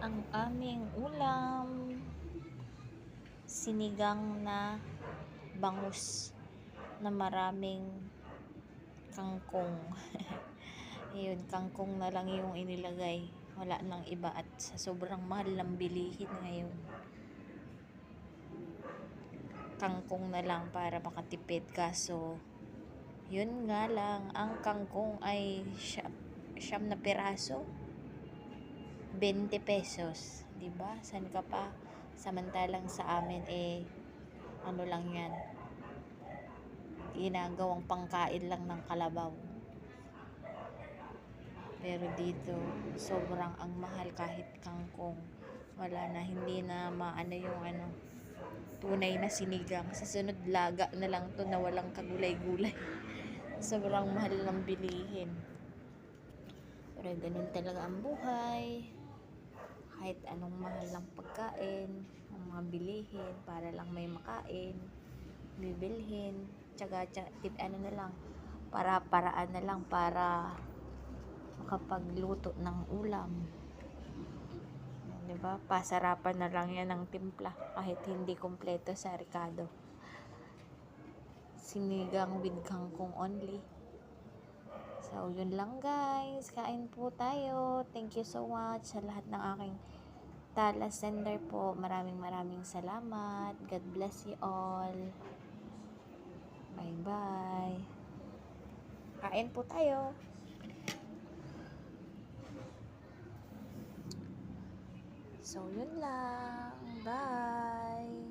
Ang aming ulam, sinigang na bangus na maraming kangkong. Ayun, kangkong na lang yung inilagay. Wala nang iba at sa sobrang mahal ng bilihin ngayon. Kangkong na lang para makatipid, kaso yun nga lang, ang kangkong ay siyam na piraso, 20 pesos, 'di ba? San ka pa? Samantalang sa amin ano lang 'yan. Ginagawang pangkain lang ng kalabaw. Pero dito, sobrang ang mahal kahit kangkong. Wala na, hindi na maano yung tunay na sinigang. Sa sunod, laga na lang to na walang kagulay-gulay. Sobrang mahal ng bilihin. Pero ganun talaga ang buhay. Kahit anong mahal ng pagkain, ang mga bilihin, para lang may makain, bibilhin, ano na lang, paraan na lang para makapagluto ng ulam. Diba? Pasarapan na lang yan ng timpla kahit hindi kompleto sa Ricardo. Sinigang with kangkong only. So, yun lang guys. Kain po tayo. Thank you so much sa lahat ng aking Tala sender po. Maraming salamat. God bless you all. Bye-bye. Kain po tayo. So, yun lang. Bye!